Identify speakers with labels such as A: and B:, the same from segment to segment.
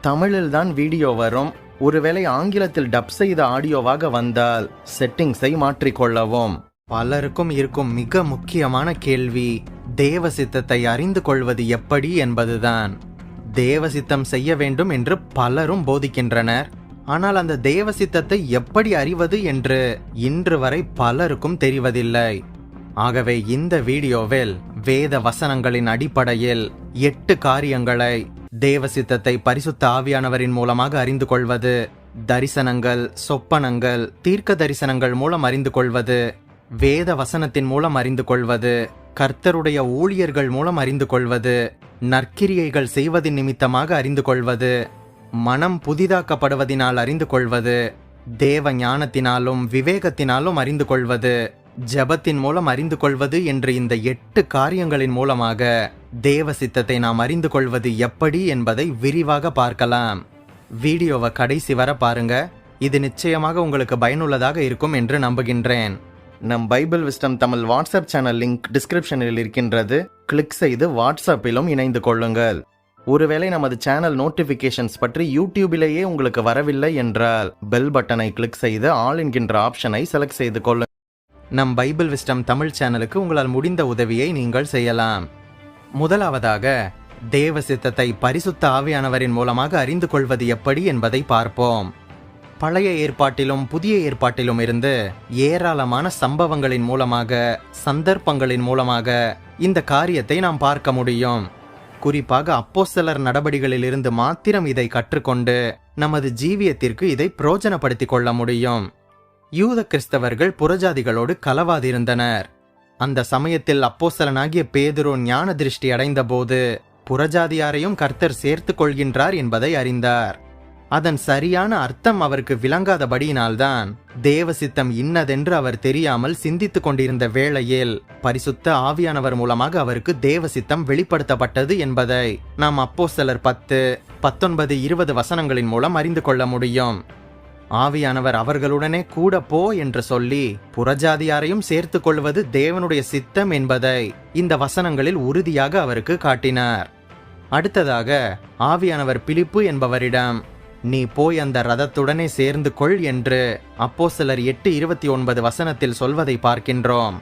A: தமிழில் தான் வீடியோ வரும். ஒருவேளை ஆங்கிலத்தில் டப் செய்த ஆடியோவாக வந்தால் செட்டிங்ஸை மாற்றிக்கொள்ளவும். பலருக்கும் இருக்கும் மிக முக்கியமான கேள்வி தேவ சித்தத்தை அறிந்து கொள்வது எப்படி என்பதுதான். தேவ சித்தம் செய்ய வேண்டும் என்று பலரும் போதிக்கின்றனர். ஆனால் அந்த தேவ சித்தத்தை எப்படி அறிவது என்று இன்று வரை பலருக்கும் தெரிவதில்லை. ஆகவே இந்த வீடியோவில் வேத வசனங்களின் அடிப்படையில் 8 காரியங்களை தேவ சித்தத்தை பரிசுத்த ஆவியானவரின் மூலமாக அறிந்து கொள்வது, தரிசனங்கள், சொப்பனங்கள், தீர்க்க தரிசனங்கள் மூலம் அறிந்து கொள்வது, வேத வசனத்தின் மூலம் அறிந்து கொள்வது, கர்த்தருடைய ஊழியர்கள் மூலம் அறிந்து கொள்வது, நற்கிரியைகள் செய்வதின் நிமித்தமாக அறிந்து கொள்வது, மனம் புதிதாக்கப்படுவதினால் அறிந்து கொள்வது, தேவ ஞானத்தினாலும் விவேகத்தினாலும் அறிந்து கொள்வது, ஜெபத்தின் மூலம் அறிந்து கொள்வது என்று இந்த 8 காரியங்களின் மூலமாக தேவ சித்தத்தை நாம் அறிந்து கொள்வது எப்படி என்பதை விரிவாக பார்க்கலாம். வீடியோவை கடைசி வர பாருங்க. இது நிச்சயமாக உங்களுக்கு பயனுள்ளதாக இருக்கும் என்று நம்புகின்றேன். நம் Bible wisdom Tamil WhatsApp channel link டிஸ்கிரிப்ஷனில் இருக்கின்றது. கிளிக் செய்து வாட்ஸ்அப்பிலும் இணைந்து கொள்ளுங்கள். ஒருவேளை நமது சேனல் நோட்டிபிகேஷன்ஸ் பற்றி யூடியூபிலேயே உங்களுக்கு வரவில்லை என்றால் பெல் பட்டனை கிளிக் செய்து ஆல் என்கின்ற ஆப்ஷனை செலக்ட் செய்து கொள்ளுங்கள். நம் பைபிள் விஸ்டம் தமிழ் சேனலுக்கு உங்களால் முடிந்த உதவியை நீங்கள் செய்யலாம். முதலாவதாக தேவ சித்தத்தை பரிசுத்த ஆவியானவரின் மூலமாக அறிந்து கொள்வது எப்படி என்பதை பார்ப்போம். பழைய ஏற்பாட்டிலும் புதிய ஏற்பாட்டிலும் இருந்து ஏராளமான சம்பவங்களின் மூலமாக, சந்தர்ப்பங்களின் மூலமாக இந்த காரியத்தை நாம் பார்க்க முடியும். குறிப்பாக அப்போஸ்தலர் நடபடிகளில் இருந்து மாத்திரம் இதை கற்றுக்கொண்டு நமது ஜீவியத்திற்கு இதை பிரயோஜனப்படுத்திக் கொள்ள முடியும். யூத கிறிஸ்தவர்கள் புறஜாதிகளோடு கலவாதிருந்தனர். அந்த சமயத்தில் அப்போஸ்தலனாகிய பேதுரு ஞான திருஷ்டி அடைந்த போது புறஜாதியாரையும் கர்த்தர் சேர்த்து கொள்கின்றார் என்பதை அறிந்தார். அதன் சரியான அர்த்தம் அவருக்கு விளங்காதபடியினால்தான் தேவ சித்தம் இன்னதென்று அவர் தெரியாமல் சிந்தித்துக் கொண்டிருந்த வேளையில் பரிசுத்த ஆவியானவர் மூலமாக அவருக்கு தேவ சித்தம் வெளிப்படுத்தப்பட்டது என்பதை நாம் அப்போஸ்தலர் 10, 19, 20 வசனங்களின் மூலம் அறிந்து கொள்ள முடியும். ஆவியானவர் அவர்களுடனே கூட போ என்று சொல்லி புறஜாதியாரையும் சேர்த்து கொள்வது தேவனுடைய சித்தம் என்பதை இந்த வசனங்களில் உறுதியாக அவருக்கு காட்டினார். அடுத்ததாக ஆவியானவர் பிலிப்பு என்பவரிடம் நீ போய் அந்த ரதத்துடனே சேர்ந்து கொள் என்று அப்போஸ்தலர் 8:29 வசனத்தில் சொல்வதை பார்க்கின்றோம்.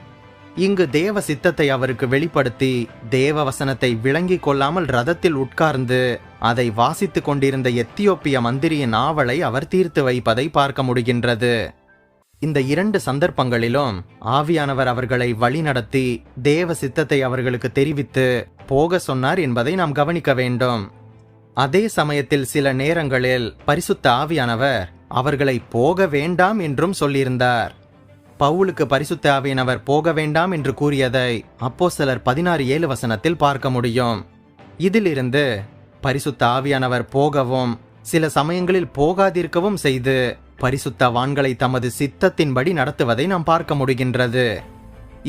A: இங்கு தேவ சித்தத்தை அவருக்கு வெளிப்படுத்தி தேவ வசனத்தை விளங்கி கொள்ளாமல் ரதத்தில் உட்கார்ந்து அதை வாசித்துக் கொண்டிருந்த எத்தியோப்பிய மந்திரியின் ஆவலை அவர் தீர்த்து வைப்பதை பார்க்க முடிகின்றது. இந்த 2 சந்தர்ப்பங்களிலும் ஆவியானவர் அவர்களை வழிநடத்தி தேவ சித்தத்தை அவர்களுக்கு தெரிவித்து போக சொன்னார் என்பதை நாம் கவனிக்க வேண்டும். அதே சமயத்தில் சில நேரங்களில் பரிசுத்த ஆவியானவர் அவர்களை போக வேண்டாம் என்றும் சொல்லியிருந்தார். பவுலுக்கு பரிசுத்த ஆவியானவர் போக வேண்டாம் என்று கூறியதை அப்போஸ்தலர் 16:7 வசனத்தில் பார்க்க முடியும். இதிலிருந்து பரிசுத்த ஆவியானவர் போகவும் சில சமயங்களில் போகாதிருக்கவும் செய்து பரிசுத்தவான்களை தமது சித்தத்தின்படி நடத்துவதை நாம் பார்க்க முடிகின்றது.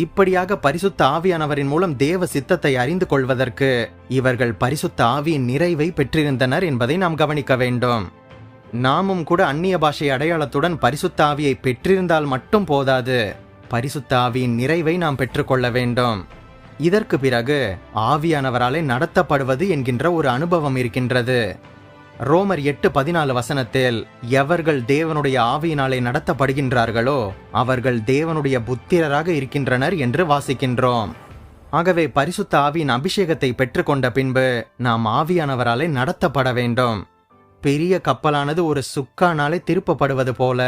A: இப்படியாக பரிசுத்த ஆவியானவரின் மூலம் தேவ சித்தத்தை அறிந்து கொள்வதற்கு இவர்கள் பரிசுத்த ஆவியின் நிறைவை பெற்றிருந்தனர் என்பதை நாம் கவனிக்க வேண்டும். நாமும் கூட அந்நிய பாஷை அடையாளத்துடன் பரிசுத்த ஆவியை பெற்றிருந்தால் மட்டும் போதாது, பரிசுத்த ஆவியின் நிறைவை நாம் பெற்றுக்கொள்ள வேண்டும். இதற்கு பிறகு ஆவியானவராலே நடத்தப்படுவது என்கின்ற ஒரு அனுபவம் இருக்கின்றது. ரோமர் 8:14 வசனத்தில் எவர்கள் தேவனுடைய ஆவியினாலே நடத்தப்படுகின்றார்களோ அவர்கள் தேவனுடைய புத்திரராக இருக்கின்றனர் என்று வாசிக்கின்றோம். ஆகவே பரிசுத்த ஆவியின் அபிஷேகத்தை பெற்றுக்கொண்ட பின்பு நாம் ஆவியானவராலே நடத்தப்பட வேண்டும். பெரிய கப்பலானது ஒரு சுக்கானாலே திருப்பப்படுவது போல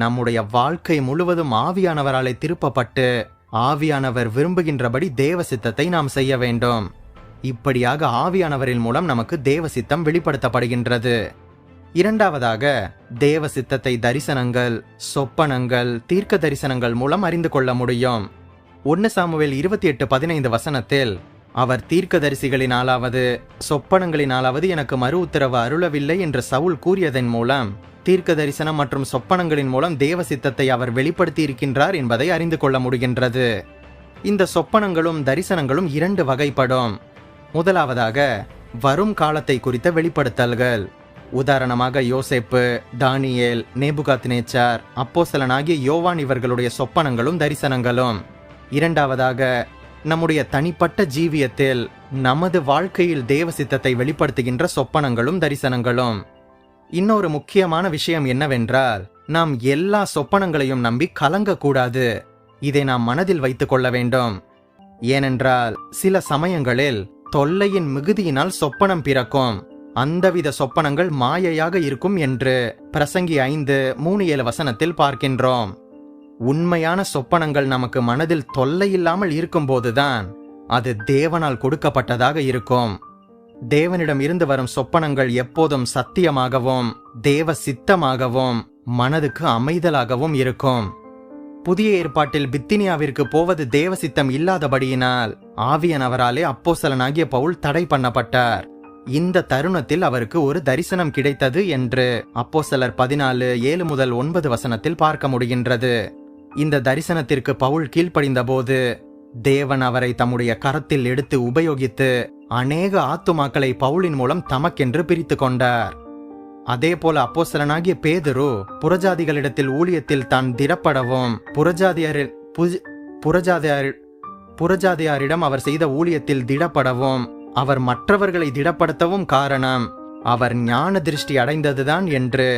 A: நம்முடைய வாழ்க்கை முழுவதும் ஆவியானவராலே திருப்பப்பட்டு ஆவியானவர் விரும்புகின்றபடி தேவ சித்தத்தை நாம் செய்ய வேண்டும். இப்படியாக ஆவியானவரின் மூலம் நமக்கு தேவ சித்தம் வெளிப்படுத்தப்படுகின்றது. இரண்டாவதாக தேவ சித்தத்தை தரிசனங்கள், சொப்பனங்கள், தீர்க்க தரிசனங்கள் மூலம் அறிந்து கொள்ள முடியும். 1 சாமுவேல் 28:15 வசனத்தில் அவர் தீர்க்கதரிசிகளினாலாவது சொப்பனங்களினாலாவது எனக்கு மறு உத்தரவு அருளவில்லை என்று சவுல் கூறியதன் மூலம் தீர்க்க தரிசனம் மற்றும் சொப்பனங்களின் மூலம் தேவ சித்தத்தை அவர் வெளிப்படுத்தி இருக்கின்றார் என்பதை அறிந்து கொள்ள முடிகின்றது. இந்த சொப்பனங்களும் தரிசனங்களும் 2 வகைப்படும். முதலாவதாக வரும் காலத்தை குறித்த வெளிப்படுத்தல்கள். உதாரணமாக யோசேப்பு, தானியேல், நேபுகாத்நேச்சார், அப்போஸ்தலனாகிய யோவான் இவர்களுடைய சொப்பனங்களும் தரிசனங்களும். இரண்டாவதாக நம்முடைய தனிப்பட்ட ஜீவியத்தில் நமது வாழ்க்கையில் தேவ சித்தத்தை வெளிப்படுத்துகின்ற சொப்பனங்களும் தரிசனங்களும். இன்னொரு முக்கியமான விஷயம் என்னவென்றால், நாம் எல்லா சொப்பனங்களையும் நம்பி கலங்கக்கூடாது. இதை நாம் மனதில் வைத்துக் கொள்ள வேண்டும். ஏனென்றால் சில சமயங்களில் தொல்லையின் மிகுதியினால் சொப்பனம் பிறக்கும். அந்தவித சொப்பனங்கள் மாயையாக இருக்கும் என்று பிரசங்கி 5:3-7 பார்க்கின்றோம். உண்மையான சொப்பனங்கள் நமக்கு மனதில் தொல்லை இல்லாமல் இருக்கும்போதுதான் அது தேவனால் கொடுக்கப்பட்டதாக இருக்கும். தேவனிடம் இருந்து வரும் சொப்பனங்கள் எப்போதும் சத்தியமாகவும் தேவ சித்தமாகவும் மனதுக்கு அமைதலாகவும் இருக்கும். புதிய ஏற்பாட்டில் பித்தினியாவிற்கு போவது தேவ சித்தம் இல்லாதபடியினால் ஆவியானவராலே அப்போஸ்தலனாகிய பவுல் தடை பண்ணப்பட்டார். இந்த தருணத்தில் அவருக்கு ஒரு தரிசனம் கிடைத்தது என்று அப்போஸ்தலர் 14:7-9 பார்க்க முடிகின்றது. இந்த தரிசனத்திற்கு பவுல் கீழ்ப்படிந்த போது தேவன் அவரை தம்முடைய கரத்தில் எடுத்து உபயோகித்து அநேக ஆத்துமாக்களை பவுலின் மூலம் தமக்கென்று பிரித்து கொண்டார். அதே போல அப்போஸ்தலனாகிய பேதுரு புறஜாதிகளிடத்தில் ஊழியத்தில் தான் திடப்படவும் புறஜாதியாரிடம் அவர் செய்த ஊழியத்தில் திடப்படவும் அவர் மற்றவர்களை திடப்படுத்தவும் காரணம் அவர் ஞான திருஷ்டி அடைந்ததுதான் என்று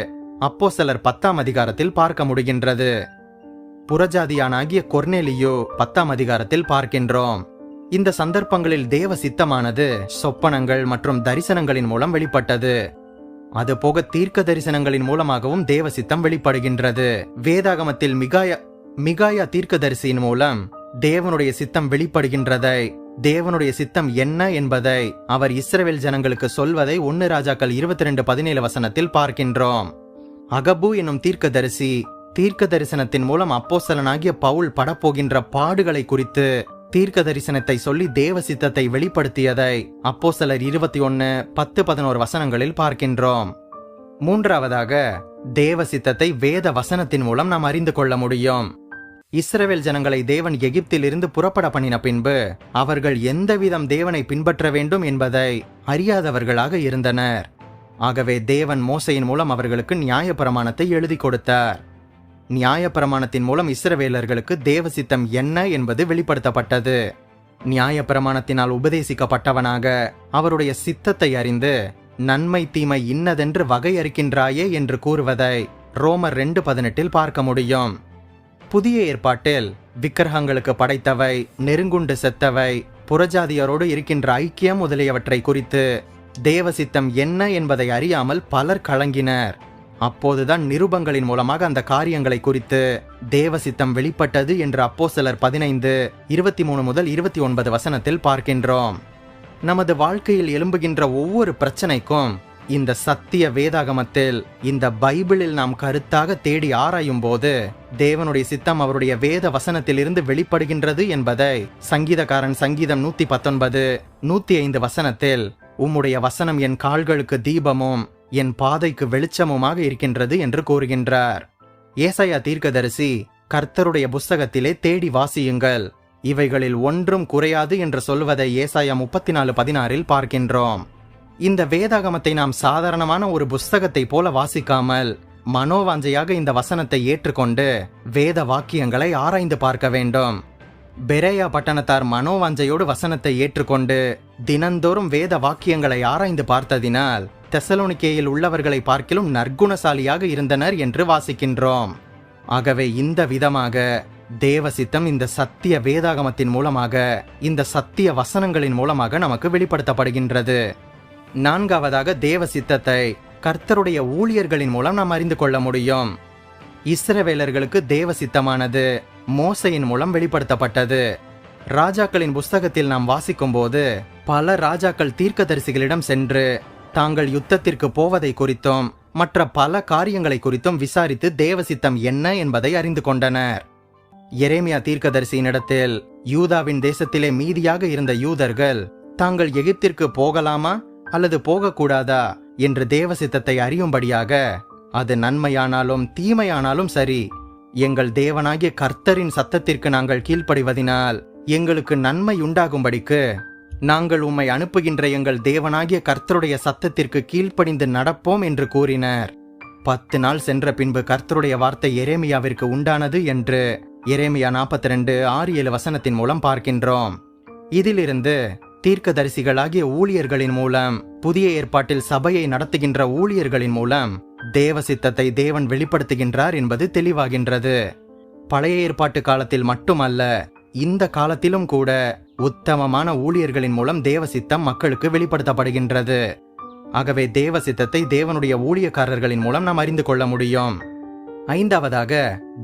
A: அப்போஸ்தலர் 10 பார்க்க முடிகின்றது. புறஜாதியானாகிய கொர்நேலியோ 10 பார்க்கின்றோம். இந்த சந்தர்ப்பங்களில் தேவ சித்தமானது சொப்பனங்கள் மற்றும் தரிசனங்களின் மூலம் வெளிப்பட்டது. அதுபோக தீர்க்க தரிசனங்களின் மூலமாகவும் தேவ சித்தம் வெளிப்படுகின்றது. வேதாகமத்தில் மிகாயா தீர்க்கதரிசியின் மூலம் தேவனுடைய சித்தம் வெளிப்படுகின்றதை, தேவனுடைய சித்தம் என்ன என்பதை அவர் இஸ்ரவேல் ஜனங்களுக்கு சொல்வதை 1 ராஜாக்கள் 22:17 பார்க்கின்றோம். அகபு என்னும் தீர்க்க தரிசனத்தின் மூலம் அப்போஸ்தலனாகிய பவுல் படப்போகின்ற பாடுகளை குறித்து தீர்க்க தரிசனத்தை சொல்லி தேவ சித்தத்தை வெளிப்படுத்தியதை அப்போஸ்தலர் 21:10-11 பார்க்கின்றோம். மூன்றாவதாக தேவ சித்தத்தை வேத வசனத்தின் மூலம் நாம் அறிந்து கொள்ள முடியும். இஸ்ரவேல் ஜனங்களை தேவன் எகிப்தில் இருந்து புறப்பட பண்ணின பின்பு அவர்கள் எந்தவிதம் தேவனை பின்பற்ற வேண்டும் என்பதை அறியாதவர்களாக இருந்தனர். ஆகவே தேவன் மோசையின் மூலம் அவர்களுக்கு நியாயப்பிரமாணத்தை எழுதி கொடுத்தார். நியாயப்பிரமாணத்தின் மூலம் இஸ்ரவேலர்களுக்கு தேவ சித்தம் என்ன என்பது வெளிப்படுத்தப்பட்டது. நியாயப்பிரமாணத்தினால் உபதேசிக்கப்பட்டவனாக அவருடைய சித்தத்தை அறிந்து நன்மை தீமை இன்னதென்று வகையறுக்கின்றாயே என்று கூறுவதை ரோமர் 2:18 பார்க்க முடியும். புதிய ஏற்பாட்டில் விக்கிரகங்களுக்கு படைத்தவை, நெருங்குண்டு செத்தவை, புறஜாதியரோடு இருக்கின்ற ஐக்கியம் முதலியவற்றை குறித்து தேவ சித்தம் என்ன என்பதை அறியாமல் பலர் கலங்கினர். அப்போதுதான் நிருபங்களின் மூலமாக அந்த காரியங்களை குறித்து தேவ சித்தம் வெளிப்பட்டது என்று அப்போஸ்தலர் 15:23-29 பார்க்கின்றோம். நமது வாழ்க்கையில் எழும்புகின்ற ஒவ்வொரு பிரச்சனைக்கும் இந்த சத்திய வேதாகமத்தில், இந்த பைபிளில் நாம் கருத்தாக தேடி ஆராயும் போது தேவனுடைய சித்தம் அவருடைய வேத வசனத்தில் இருந்து வெளிப்படுகின்றது என்பதை சங்கீதக்காரன் சங்கீதம் 119:105 உம்முடைய வசனம் என் கால்களுக்கு தீபமும் என் பாதைக்கு வெளிச்சமுமாக இருக்கின்றது என்று கூறுகின்றார். ஏசாயா தீர்க்கதரிசி கர்த்தருடைய புஸ்தகத்திலே தேடி வாசியுங்கள், இவைகளில் ஒன்றும் குறையாது என்று சொல்வதை ஏசாயா 34:16 பார்க்கின்றோம். இந்த வேதாகமத்தை நாம் சாதாரணமான ஒரு புஸ்தகத்தை போல வாசிக்காமல் மனோவாஞ்சையாக இந்த வசனத்தை ஏற்றுக்கொண்டு வேத வாக்கியங்களை ஆராய்ந்து பார்க்க வேண்டும். பெரேயா பட்டணத்தார் மனோவாஞ்சையோடு வசனத்தை ஏற்றுக்கொண்டு தினந்தோறும் வேத வாக்கியங்களை ஆராய்ந்து பார்த்ததினால் தெசலோனிக்கேயில் உள்ளவர்களை பார்க்கிலும் நற்குணசாலியாக இருந்தனர் என்று வாசிக்கின்றோம். ஆகவே இந்த விதமாக தேவ சித்தம் இந்த சத்திய வேதாகமத்தின் மூலமாக, இந்த சத்திய வசனங்களின் மூலமாக நமக்கு வெளிப்படுத்தப்படுகின்றது. நான்காவதாக தேவ சித்தத்தை கர்த்தருடைய ஊழியர்களின் மூலம் நாம் அறிந்து கொள்ள முடியும். இஸ்ரவேலர்களுக்கு தேவ சித்தமானது மோசையின் மூலம் வெளிப்படுத்தப்பட்டது. ராஜாக்களின் புஸ்தகத்தில் நாம் வாசிக்கும் போது பல ராஜாக்கள் தீர்க்கதரிசிகளிடம் சென்று தாங்கள் யுத்தத்திற்கு போவதை குறித்தும் மற்ற பல காரியங்களை குறித்தும் விசாரித்து தேவ சித்தம் என்ன என்பதை அறிந்து கொண்டனர். எரேமியா தீர்க்கதரிசியினிடத்தில் யூதாவின் தேசத்திலே மீதியாக இருந்த யூதர்கள் தாங்கள் எகிப்திற்கு போகலாமா அல்லது போகக்கூடாதா என்று தேவ சித்தத்தை அறியும்படியாக, அது நன்மையானாலும் தீமையானாலும் சரி, எங்கள் தேவனாகிய கர்த்தரின் சத்தத்திற்கு நாங்கள் கீழ்ப்படிவதினால் எங்களுக்கு நன்மை உண்டாகும்படிக்கு நாங்கள் உம்மை அனுப்புகின்ற எங்கள் தேவனாகிய கர்த்தருடைய சத்தத்திற்கு கீழ்ப்படிந்து நடப்போம் என்று கூறினர். 10 நாள் சென்ற பின்பு கர்த்தருடைய வார்த்தை எரேமியாவிற்கு உண்டானது என்று எரேமியா 42:6-7 மூலம் பார்க்கின்றோம். இதிலிருந்து தீர்க்கதரிசிகளாகிய ஊழியர்களின் மூலம், புதிய ஏற்பாட்டில் சபையை நடத்துகின்ற ஊழியர்களின் மூலம் தேவ சித்தத்தை தேவன் வெளிப்படுத்துகின்றார் என்பது தெளிவாகின்றது. பழைய ஏற்பாட்டு காலத்தில் மட்டுமல்ல, இந்த காலத்திலும் கூட உத்தமமான ஊழியர்களின் மூலம் தேவ சித்தம் மக்களுக்கு வெளிப்படுத்தப்படுகின்றது. ஆகவே தேவ சித்தத்தை தேவனுடைய ஊழியக்காரர்களின் மூலம் நாம் அறிந்து கொள்ள முடியும். ஐந்தாவதாக,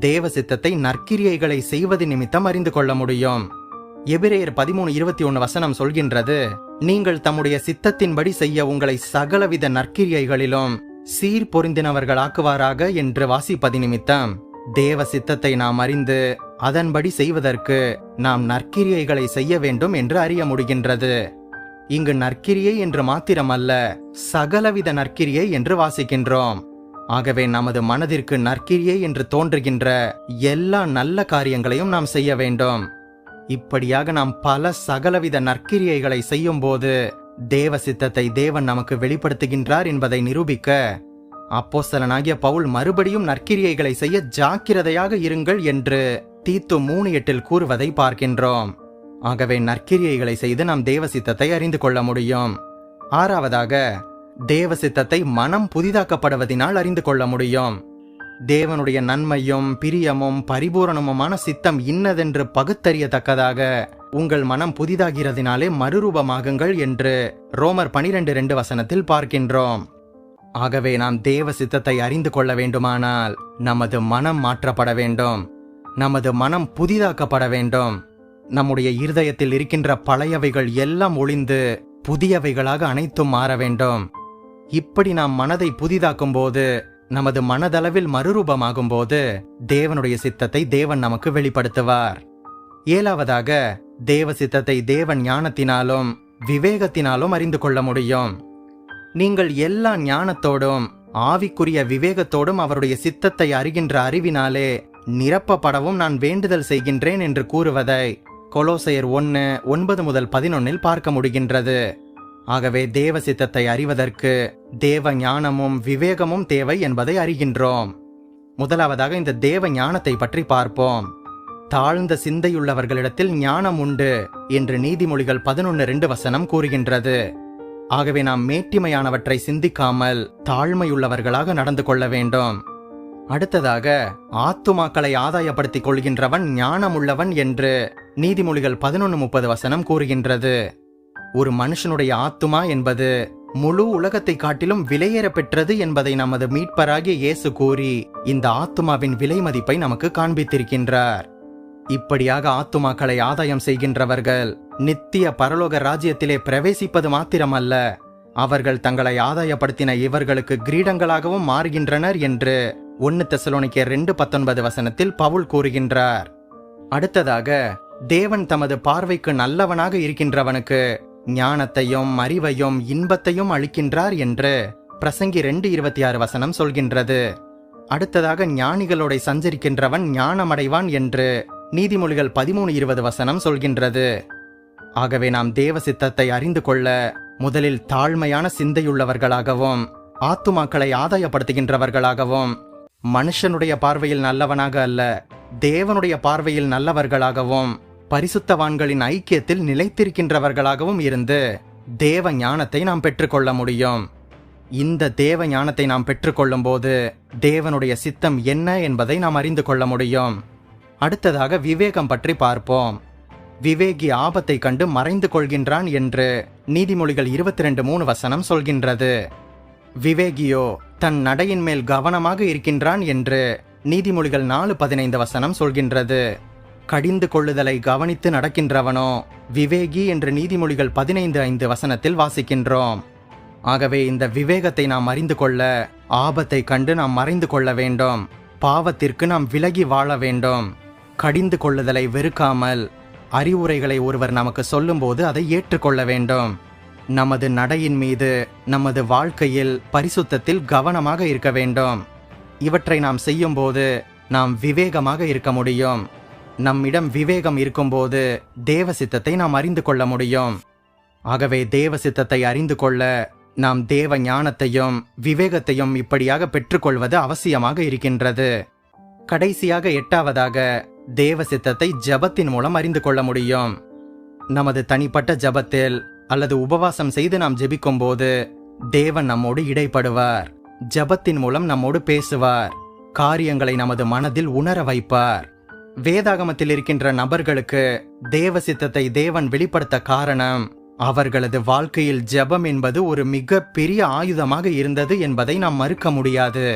A: தேவ சித்தத்தை நற்கிரியைகளை செய்வது நிமித்தம் அறிந்து கொள்ள முடியும். எபிரேயர் 13:21 சொல்கின்றது, நீங்கள் தம்முடைய சித்தத்தின்படி செய்ய உங்களை சகலவித நற்கிரியைகளிலும் சீர் பொருந்தினவர்களாக்குவாராக என்று வாசிப்பது நிமித்தம் தேவ சித்தத்தை நாம் அறிந்து அதன்படி செய்வதற்கு நாம் நற்கிரியைகளை செய்ய வேண்டும் என்று அறிய முடிகின்றது. இங்கு நற்கிரியை என்று மாத்திரமல்ல, சகலவித நற்கிரியை என்று வாசிக்கின்றோம். ஆகவே நமது மனதிற்கு நற்கிரியை என்று தோன்றுகின்ற எல்லா நல்ல காரியங்களையும் நாம் செய்ய வேண்டும். இப்படியாக நாம் பல சகலவித நற்கிரியைகளை செய்யும் போது தேவ சித்தத்தை தேவன் நமக்கு வெளிப்படுத்துகின்றார் என்பதை நிரூபிக்க அப்போஸ்தலனாகிய பவுல் மறுபடியும் நற்கிரியைகளை செய்ய ஜாக்கிரதையாக இருங்கள் என்று தீத்து 3:8 கூறுவதை பார்க்கின்றோம். ஆகவே நற்கிரியைகளை செய்து நாம் தேவ சித்தத்தை அறிந்து கொள்ள முடியும். ஆறாவதாக, தேவ சித்தத்தை மனம் புதிதாக்கப்படுவதனால் அறிந்து கொள்ள முடியும். தேவனுடைய நன்மையும் பிரியமும் பரிபூரணமுமான சித்தம் இன்னதென்று பகுத்தறியத்தக்கதாக உங்கள் மனம் புதிதாகிறதினாலே மறுரூபமாகுங்கள் என்று ரோமர் 12:2 பார்க்கின்றோம். ஆகவே நாம் தேவ சித்தத்தை அறிந்து கொள்ள வேண்டுமானால் நமது மனம் மாற்றப்பட வேண்டும், நமது மனம் புதிதாக்கப்பட வேண்டும். நம்முடைய இருதயத்தில் இருக்கின்ற பழையவைகள் எல்லாம் ஒளிந்து புதியவைகளாக அனைத்தும் மாற வேண்டும். இப்படி நாம் மனதை புதிதாக்கும் போது, நமது மனதளவில் மறுரூபமாகும் போது தேவனுடைய சித்தத்தை தேவன் நமக்கு வெளிப்படுத்துவார். ஏழாவதாக, தேவ சித்தத்தை தேவன் ஞானத்தினாலும் விவேகத்தினாலும் அறிந்து கொள்ள முடியும். நீங்கள் எல்லா ஞானத்தோடும் ஆவிக்குரிய விவேகத்தோடும் அவருடைய சித்தத்தை அறிகின்ற அறிவினாலே நிரப்பப்படவும் நான் வேண்டுதல் செய்கின்றேன் என்று கூறுவதை கொலோசையர் 1:9-11 பார்க்க முடிகின்றது. ஆகவே தேவ சித்தத்தை அறிவதற்கு தேவ ஞானமும் விவேகமும் தேவை என்பதை அறிகின்றோம். முதலாவதாக இந்த தேவ ஞானத்தை பற்றி பார்ப்போம். தாழ்ந்த சிந்தையுள்ளவர்களிடத்தில் ஞானம் உண்டு என்று நீதிமொழிகள் 11:2 கூறுகின்றது. ஆகவே நாம் மேட்டிமையானவற்றை சிந்திக்காமல் தாழ்மையுள்ளவர்களாக நடந்து கொள்ள வேண்டும். அடுத்ததாக, ஆத்துமாக்களை ஆதாயப்படுத்திக் கொள்கின்றவன் ஞானமுள்ளவன் என்று நீதிமொழிகள் 11:30 கூறுகின்றது. ஒரு மனுஷனுடைய ஆத்துமா என்பது முழு உலகத்தை காட்டிலும் விலையேற பெற்றது என்பதை நமது மீட்பராகிய இயேசு கூறி இந்த ஆத்துமாவின் விலை மதிப்பை நமக்கு காண்பித்திருக்கின்றார். இப்படியாக ஆத்துமாக்களை ஆதாயம் செய்கின்றவர்கள் நித்திய பரலோக ராஜ்யத்திலே பிரவேசிப்பது மாத்திரமல்ல, அவர்கள் தங்களை ஆதாயப்படுத்தின இவர்களுக்கு கிரீடங்களாகவும் மாறுகின்றனர் என்று 1 தெசலோனிக்கேயர் 2:19 பவுல் கூறுகின்றார். அடுத்ததாக, தேவன் தமது பார்வைக்கு நல்லவனாக இருக்கின்றவனுக்கு ஞானத்தையும் அறிவையும் இன்பத்தையும் அளிக்கின்றார் என்று பிரசங்கி 2:26 சொல்கின்றது. அடுத்ததாக, ஞானிகளோட சஞ்சரிக்கின்றவன் ஞானமடைவான் என்று நீதிமொழிகள் 13:20 சொல்கின்றது. ஆகவே நாம் தேவ சித்தத்தை அறிந்து கொள்ள முதலில் தாழ்மையான சிந்தையுள்ளவர்களாகவும் ஆத்துமாக்களை ஆதாயப்படுத்துகின்றவர்களாகவும் மனுஷனுடைய பார்வையில் நல்லவனாக அல்ல, தேவனுடைய பார்வையில் நல்லவர்களாகவும் பரிசுத்தவான்களின் ஐக்கியத்தில் நிலைத்திருக்கின்றவர்களாகவும் இருந்து தேவ ஞானத்தை நாம் பெற்றுக்கொள்ள முடியும். இந்த தேவ ஞானத்தை நாம் பெற்றுக்கொள்ளும் போது தேவனுடைய சித்தம் என்ன என்பதை நாம் அறிந்து கொள்ள முடியும். அடுத்ததாக, விவேகம் பற்றி பார்ப்போம். விவேகி ஆபத்தை கண்டு மறைந்து கொள்கின்றான் என்று நீதிமொழிகள் 22:3 சொல்கின்றது. விவேகியோ தன் நடையின் மேல் கவனமாக இருக்கின்றான் என்று நீதிமொழிகள் 4:15 சொல்கின்றது. கடிந்து கொள்ளுதலை கவனித்து நடக்கின்றவனோ விவேகி என்று நீதிமொழிகள் 15:5 வாசிக்கின்றோம். ஆகவே இந்த விவேகத்தை நாம் அறிந்து கொள்ள ஆபத்தை கண்டு நாம் மறைந்து கொள்ள வேண்டும். பாவத்திற்கு நாம் விலகி வாழ வேண்டும். கடிந்து கொள்ளுதலை வெறுக்காமல் அறிவுரைகளை ஒருவர் நமக்கு சொல்லும்போது அதை ஏற்றுக்கொள்ள வேண்டும். நமது நடையின் மீது, நமது வாழ்க்கையில் பரிசுத்தத்தில் கவனமாக இருக்க வேண்டும். இவற்றை நாம் செய்யும்போது நாம் விவேகமாக இருக்க முடியும். நம்மிடம் விவேகம் இருக்கும்போது தேவ சித்தத்தை நாம் அறிந்து கொள்ள முடியும். ஆகவே தேவ சித்தத்தை அறிந்து கொள்ள நாம் தேவ ஞானத்தையும் விவேகத்தையும் இப்படியாக பெற்றுக்கொள்வது அவசியமாக இருக்கின்றது. கடைசியாக 8வதாக, தேவ சித்தத்தை ஜெபத்தின் மூலம் அறிந்து கொள்ள முடியும். நமது தனிப்பட்ட ஜெபத்தில் அல்லது உபவாசம் செய்து நாம் ஜெபிக்கும் போது தேவன் நம்மோடு இடைப்படுவார். ஜெபத்தின் மூலம் நம்மோடு பேசுவார். காரியங்களை நமது மனதில் உணர வைப்பார். வேதாகமத்தில் இருக்கின்ற நபர்களுக்கு தேவ சித்தத்தை தேவன் வெளிப்படுத்த காரணம் அவர்களது வாழ்க்கையில் ஜெபம் என்பது ஒரு மிக பெரிய ஆயுதமாக இருந்தது என்பதை நாம் மறுக்க முடியாது.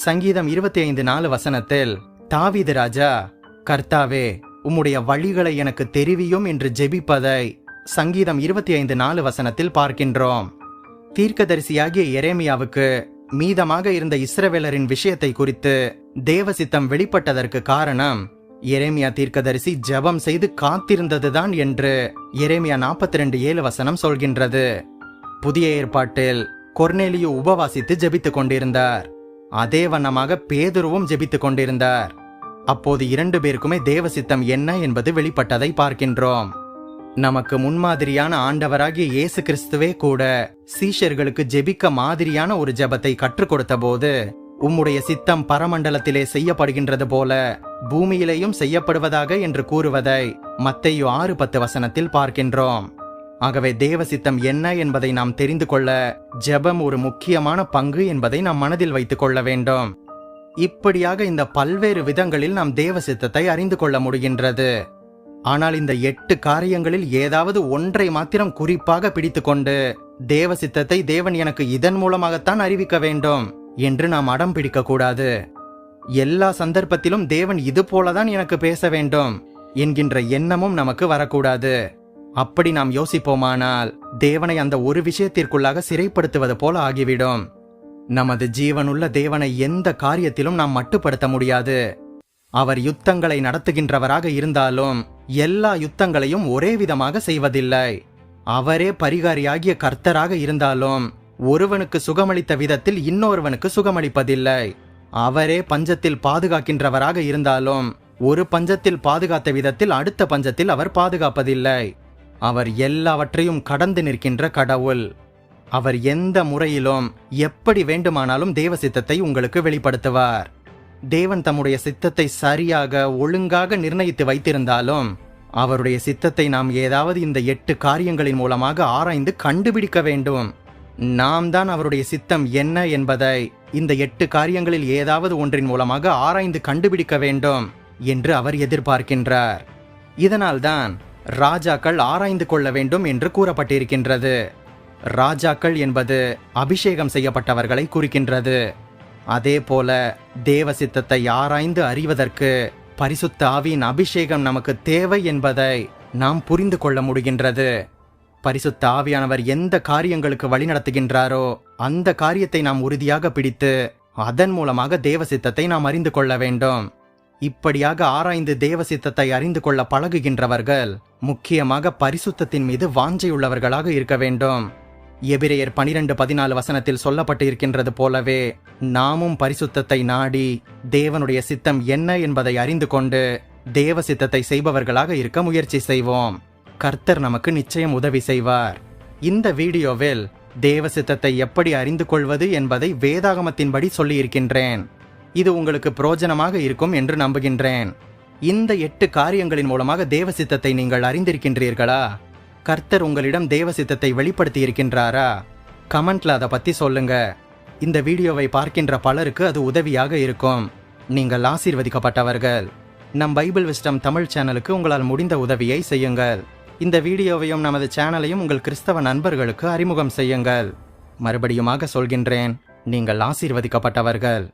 A: சங்கீதம் 25:4 தாவீது ராஜா, கர்த்தாவே உம்முடைய வழிகளை எனக்கு தெரிவியும் என்று ஜெபிப்பதை சங்கீதம் 25:4 பார்க்கின்றோம். தீர்க்கதரிசியாகிய எரேமியாவுக்கு மீதமாக இருந்த இஸ்ரவேலரின் விஷயத்தை குறித்து தேவ சித்தம் வெளிப்பட்டதற்கு காரணம் எரேமியா தீர்க்கதரிசி ஜெபம் செய்து காத்திருந்ததுதான் என்று எரேமியா 42:7 சொல்கின்றது. புதிய ஏற்பாட்டில் கொர்நேலியு உபவாசித்து ஜெபித்துக் கொண்டிருந்தார். அதே வண்ணமாக பேதுருவும் ஜெபித்துக் கொண்டிருந்தார். அப்போது 2 பேருக்குமே தேவ சித்தம் என்ன என்பது வெளிப்பட்டதை பார்க்கின்றோம். நமக்கு முன்மாதிரியான ஆண்டவராகிய இயேசு கிறிஸ்துவே கூட சீஷர்களுக்கு ஜெபிக்க மாதிரியான ஒரு ஜெபத்தை கற்றுக் கொடுத்த போது, உம்முடைய சித்தம் பரமண்டலத்திலே செய்யப்படுகின்றது போல பூமியிலேயும் செய்யப்படுவதாக என்று கூறுவதை மத்தேயு 6:10 பார்க்கின்றோம். ஆகவே தேவ சித்தம் என்ன என்பதை நாம் தெரிந்து கொள்ள ஜெபம் ஒரு முக்கியமான பங்கு என்பதை நாம் மனதில் வைத்துக் கொள்ள வேண்டும். இப்படியாக இந்த பல்வேறு விதங்களில் நாம் தேவ சித்தத்தை அறிந்து கொள்ள முடிகின்றது. ஆனால் இந்த 8 காரியங்களில் ஏதாவது ஒன்றை மாத்திரம் குறிப்பாக பிடித்துக்கொண்டு தேவ சித்தத்தை தேவன் எனக்கு இதன் மூலமாகத்தான் அறிவிக்க வேண்டும் என்று நாம் அடம் பிடிக்க கூடாது. எல்லா சந்தர்ப்பத்திலும் தேவன் இது போலதான் எனக்கு பேச வேண்டும் என்கின்ற எண்ணமும் நமக்கு வரக்கூடாது. அப்படி நாம் யோசிப்போமானால் தேவனை அந்த ஒரு விஷயத்திற்குள்ளாக சிறைப்படுத்துவது போல ஆகிவிடும். நமது ஜீவனுள்ள தேவனை எந்த காரியத்திலும் நாம் மட்டுப்படுத்த முடியாது. அவர் யுத்தங்களை நடத்துகின்றவராக இருந்தாலும் எல்லா யுத்தங்களையும் ஒரே விதமாக செய்வதில்லை. அவரே பரிகாரியாகிய கர்த்தராக இருந்தாலும் ஒருவனுக்கு சுகமளித்த விதத்தில் இன்னொருவனுக்கு சுகமளிப்பதில்லை. அவரே பஞ்சத்தில் பாதுகாக்கின்றவராக இருந்தாலும் ஒரு பஞ்சத்தில் பாதுகாத்த விதத்தில் அடுத்த பஞ்சத்தில் அவர் பாதுகாப்பதில்லை. அவர் எல்லாவற்றையும் கடந்து நிற்கின்ற கடவுள். அவர் எந்த முறையிலும் எப்படி வேண்டுமானாலும் தேவ சித்தத்தை உங்களுக்கு வெளிப்படுத்துவார். தேவன் தம்முடைய சித்தத்தை சரியாக ஒழுங்காக நிர்ணயித்து வைத்திருந்தாலும் அவருடைய சித்தத்தை நாம் ஏதாவது இந்த 8 காரியங்களின் மூலமாக ஆராய்ந்து கண்டுபிடிக்க வேண்டும். நாம் தான் அவருடைய சித்தம் என்ன என்பதை இந்த 8 காரியங்களில் ஏதாவது ஒன்றின் மூலமாக ஆராய்ந்து கண்டுபிடிக்க வேண்டும் என்று அவர் எதிர்பார்க்கின்றார். இதனால்தான் ராஜாக்கள் ஆராய்ந்து கொள்ள வேண்டும் என்று கூறப்பட்டிருக்கின்றது. ராஜாக்கள் என்பது அபிஷேகம் செய்யப்பட்டவர்களை குறிக்கின்றது. அதே போல தேவ சித்தத்தை ஆராய்ந்து அறிவதற்கு பரிசுத்த ஆவியின் அபிஷேகம் நமக்கு தேவை என்பதை நாம் புரிந்து கொள்ள முடிகின்றது. பரிசுத்த ஆவியானவர் எந்த காரியங்களுக்கு வழிநடத்துகின்றாரோ அந்த காரியத்தை நாம் உறுதியாக பிடித்து அதன் மூலமாக தேவ சித்தத்தை நாம் அறிந்து கொள்ள வேண்டும். இப்படியாக ஆராய்ந்து தேவ சித்தத்தை அறிந்து கொள்ள பழகுகின்றவர்கள் முக்கியமாக பரிசுத்தத்தின் மீது வாஞ்சையுள்ளவர்களாக இருக்க வேண்டும். எபிரேயர் 12:14 சொல்லப்பட்டு இருக்கின்றது போலவே நாமும் பரிசுத்தத்தை நாடி தேவனுடைய சித்தம் என்ன என்பதை அறிந்து கொண்டு தேவ சித்தத்தை செய்பவர்களாக இருக்க முயற்சி செய்வோம். கர்த்தர் நமக்கு நிச்சயம் உதவி செய்வார். இந்த வீடியோவில் தேவ சித்தத்தை எப்படி அறிந்து கொள்வது என்பதை வேதாகமத்தின்படி சொல்லியிருக்கின்றேன். இது உங்களுக்கு பிரயோஜனமாக இருக்கும் என்று நம்புகின்றேன். இந்த 8 காரியங்களின் மூலமாக தேவ சித்தத்தை நீங்கள் அறிந்திருக்கின்றீர்களா? கர்த்தர் உங்களிடம் தேவ சித்தத்தை வெளிப்படுத்தி இருக்கின்றாரா? கமெண்ட்ல அதை பத்தி சொல்லுங்க. இந்த வீடியோவை பார்க்கின்ற பலருக்கு அது உதவியாக இருக்கும். நீங்கள் ஆசீர்வதிக்கப்பட்டவர்கள். நம் பைபிள் விஸ்டம் தமிழ் சேனலுக்கு உங்களால் முடிந்த உதவியை செய்யுங்கள். இந்த வீடியோவையும் நமது சேனலையும் உங்கள் கிறிஸ்தவ நண்பர்களுக்கு அறிமுகம் செய்யுங்கள். மறுபடியுமாக சொல்கின்றேன், நீங்கள் ஆசீர்வதிக்கப்பட்டவர்கள்.